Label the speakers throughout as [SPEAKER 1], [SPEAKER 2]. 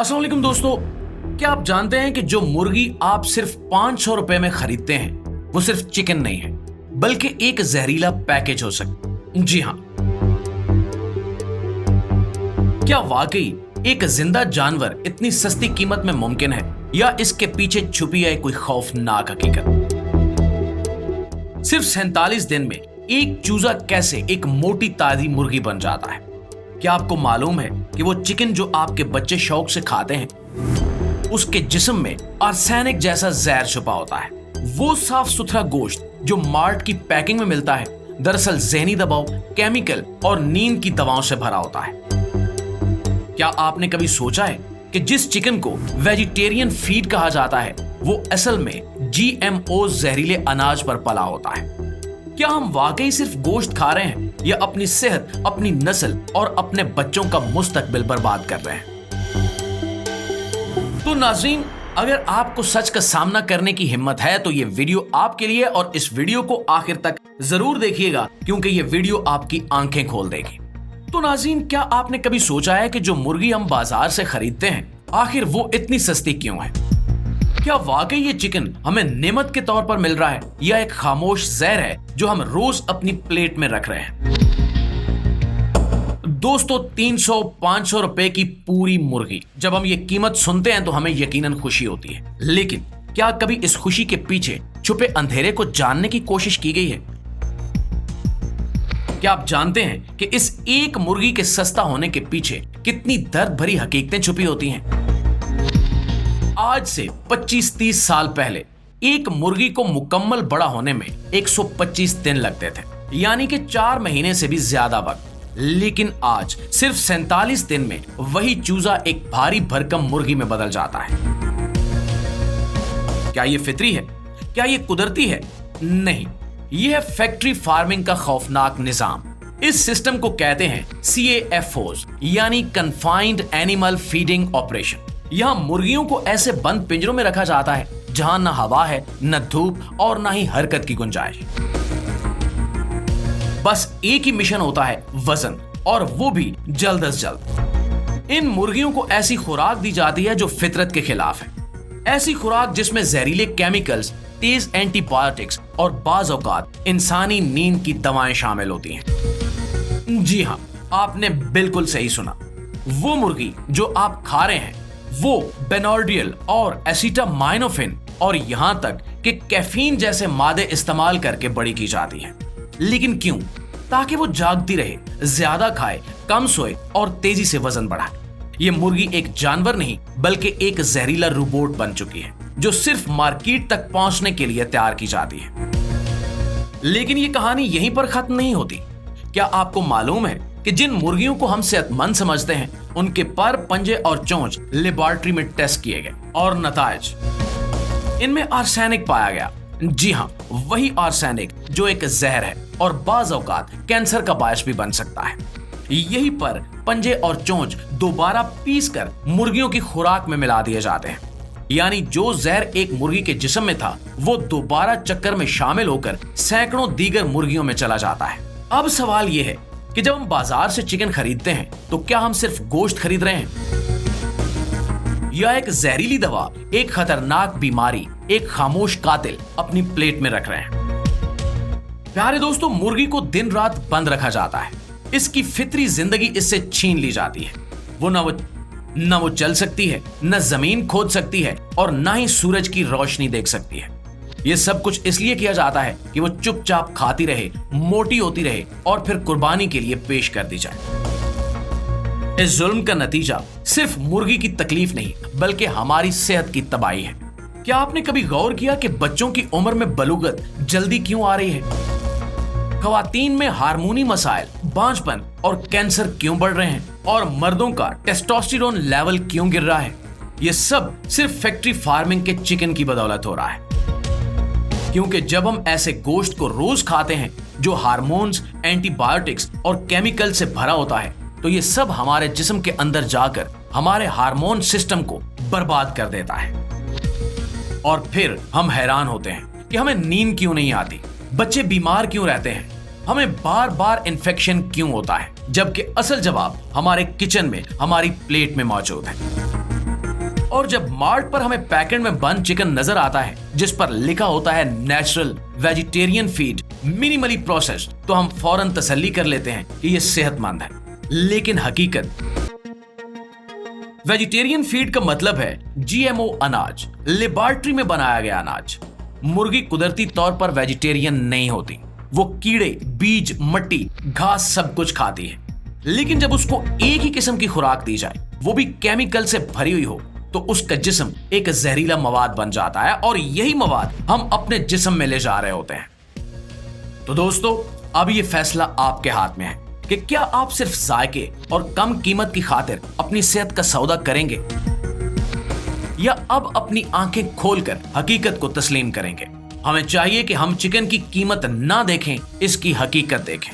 [SPEAKER 1] अस्सलाम वालेकुम दोस्तों, क्या आप जानते हैं कि जो मुर्गी आप सिर्फ 500 रुपए में खरीदते हैं वो सिर्फ चिकन नहीं है बल्कि एक जहरीला पैकेज हो सकता। जी हाँ, क्या वाकई एक जिंदा जानवर इतनी सस्ती कीमत में मुमकिन है या इसके पीछे छुपी है कोई खौफनाक हकीकत? सिर्फ 47 दिन में एक चूजा कैसे एक मोटी ताजी मुर्गी बन जाता है? क्या आपको मालूम है कि वो चिकन जो आपके बच्चे शौक से खाते हैं उसके जिस्म में आर्सेनिक जैसा जहर छुपा होता है? वो साफ सुथरा गोश्त जो मार्ट की पैकिंग में मिलता है दरअसल जहनी दबाव, केमिकल और नींद की दवाओं से भरा होता है। क्या आपने कभी सोचा है कि जिस चिकन को वेजिटेरियन फीड कहा जाता है वो असल में जीएमओ जहरीले अनाज पर पला होता है? क्या हम वाकई सिर्फ गोश्त खा रहे हैं या अपनी सेहत, अपनी नस्ल और अपने बच्चों का मुस्तकबिल बर्बाद कर रहे हैं? तो नाज़रीन, अगर आपको सच का सामना करने की हिम्मत है तो ये वीडियो आपके लिए, और इस वीडियो को आखिर तक जरूर देखिएगा क्योंकि ये वीडियो आपकी आंखें खोल देगी। तो नाज़रीन, क्या आपने कभी सोचा है कि जो मुर्गी हम बाजार से खरीदते हैं आखिर वो इतनी सस्ती क्यों है? क्या वाकई ये चिकन हमें नेमत के तौर पर मिल रहा है या एक खामोश जहर है जो हम रोज अपनी प्लेट में रख रहे हैं? दोस्तों, 300-500 रुपए की पूरी मुर्गी, जब हम ये कीमत सुनते हैं तो हमें यकीनन खुशी होती है, लेकिन क्या कभी इस खुशी के पीछे छुपे अंधेरे को जानने की कोशिश की गई है? क्या आप जानते हैं कि इस एक मुर्गी के सस्ता होने के पीछे कितनी दर्द भरी हकीकतें छुपी होती हैं? आज से 25-30 साल पहले एक मुर्गी को मुकम्मल बड़ा होने में 125 दिन लगते थे, यानी कि 4 महीने से भी ज्यादा वक्त। लेकिन आज सिर्फ 47 दिन में वही चूजा एक भारी भरकम मुर्गी में बदल जाता है। क्या ये फितरी है? क्या ये कुदरती है? नहीं, यह है फैक्ट्री फार्मिंग का खौफनाक निजाम। इस सिस्टम को कहते हैं CAFOs, यानी कन्फाइंड एनिमल फीडिंग ऑपरेशन। यहाँ मुर्गियों को ऐसे बंद पिंजरों में रखा जाता है जहां न हवा है, न धूप और न ही हरकत की गुंजाइश। बस एक ही मिशन होता है, वजन, और वो भी जल्द अज जल्द। इन मुर्गियों को ऐसी खुराक दी जाती है जो फितरत के खिलाफ है, ऐसी खुराक जिसमें जहरीले केमिकल्स, तेज एंटीबायोटिक्स और बाज औकात इंसानी नींद की दवाएं शामिल होती हैं। जी हाँ, आपने बिल्कुल सही सुना। वो मुर्गी जो आप खा रहे हैं वो बेनॉर्डियल और एसिटामाइनोफिन और यहां तक कि कैफीन जैसे मादे इस्तेमाल करके बड़ी की जाती है। लेकिन क्यों? ताकि वो जागती रहे, ज्यादा खाए, कम सोए और तेजी से वजन बढ़ाए। ये मुर्गी एक जानवर नहीं बल्कि एक जहरीला रोबोट बन चुकी है जो सिर्फ मार्केट तक पहुंचने के लिए तैयार की जाती है। लेकिन ये कहानी यहीं पर खत्म नहीं होती। क्या आपको मालूम है कि जिन मुर्गियों को हम सेहतमंद समझते हैं उनके पर, पंजे और चोंच लेबोरेटरी में टेस्ट किए गए और नताज इनमें आर्सेनिक पाया गया। जी हाँ, वही आर्सेनिक जो एक जहर है और बाज औकात कैंसर का बायस भी बन सकता है। यही पर, पंजे और चोंच दोबारा पीसकर मुर्गियों की खुराक में मिला दिए जाते हैं, यानी जो जहर एक मुर्गी के जिस्म में था वो दोबारा चक्कर में शामिल होकर सैकड़ों दीगर मुर्गियों में चला जाता है। अब सवाल यह है कि जब हम बाजार से चिकन खरीदते हैं तो क्या हम सिर्फ गोश्त खरीद रहे हैं या एक जहरीली दवा, एक खतरनाक बीमारी, एक खामोश कातिल अपनी प्लेट में रख रहे हैं? प्यारे दोस्तों, मुर्गी को दिन रात बंद रखा जाता है, इसकी फितरी जिंदगी इससे छीन ली जाती है। वो न वो चल सकती है, न जमीन खोद सकती है और न ही सूरज की रोशनी देख सकती है। ये सब कुछ इसलिए किया जाता है कि वो चुपचाप खाती रहे, मोटी होती रहे और फिर कुर्बानी के लिए पेश कर दी जाए। इस जुल्म का नतीजा सिर्फ मुर्गी की तकलीफ नहीं बल्कि हमारी सेहत की तबाही है। क्या आपने कभी गौर किया कि बच्चों की उम्र में बलूगत जल्दी क्यों आ रही है? खवातीन में हार्मोनी मसाइल, बांझपन और कैंसर क्यों बढ़ रहे हैं? और मर्दों का टेस्टोस्टेरोन लेवल क्यों गिर रहा है? ये सब सिर्फ फैक्ट्री फार्मिंग के चिकन की बदौलत हो रहा है। क्योंकि जब हम ऐसे गोश्त को रोज खाते हैं जो हार्मोन्स, एंटीबायोटिक्स और केमिकल से भरा होता है तो ये सब हमारे जिस्म के अंदर जाकर हमारे हार्मोन सिस्टम को बर्बाद कर देता है। और फिर हम हैरान होते हैं कि हमें नींद क्यों नहीं आती, बच्चे बीमार क्यों रहते हैं, हमें बार बार इन्फेक्शन क्यों होता है, जबकि असल जवाब हमारे किचन में, हमारी प्लेट में मौजूद है। और जब मार्ट पर हमें पैकेट में बंद चिकन नजर आता है जिस पर लिखा होता है natural vegetarian feed minimally processed, तो हम फौरन तसल्ली कर लेते हैं कि यह सेहतमंद है। लेकिन हकीकत, वेजिटेरियन फीड का मतलब है जीएमओ अनाज, लेबोरेटरी में बनाया गया अनाज। मुर्गी कुदरती तौर पर वेजिटेरियन नहीं होती, वो कीड़े, बीज, मिट्टी, घास सब कुछ खाती है। लेकिन जब उसको एक ही किस्म की खुराक दी जाए, वो भी केमिकल से भरी हुई हो, तो उसका जिस्म एक जहरीला मवाद बन जाता है और यही मवाद हम अपने जिस्म में ले जा रहे होते हैं। तो दोस्तों, अब ये फैसला आपके हाथ में है कि क्या आप सिर्फ जायके और कम कीमत की खातिर अपनी सेहत का सौदा करेंगे या अब अपनी आंखें खोलकर हकीकत को तस्लीम करेंगे। हमें चाहिए कि हम चिकन की कीमत ना देखें, इसकी हकीकत देखें।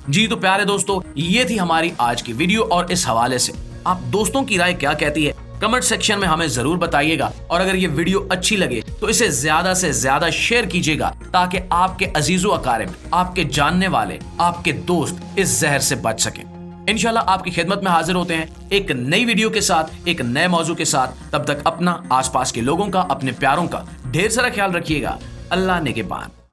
[SPEAKER 1] जी तो प्यारे दोस्तों, ये थी हमारी आज की वीडियो और इस हवाले से आप दोस्तों की राय क्या कहती है कमेंट सेक्शन में हमें जरूर बताइएगा। और अगर ये वीडियो अच्छी लगे तो इसे ज्यादा से ज्यादा शेयर कीजिएगा ताकि आपके अजीजो अकारिब, आपके जानने वाले, आपके दोस्त इस जहर से बच सकें। इंशाल्लाह आपकी खिदमत में हाजिर होते हैं एक नई वीडियो के साथ, एक नए मौजू के साथ। तब तक अपना, आसपास के लोगों का, अपने प्यारों का ढेर सारा ख्याल रखिएगा। अल्लाह निगहबान।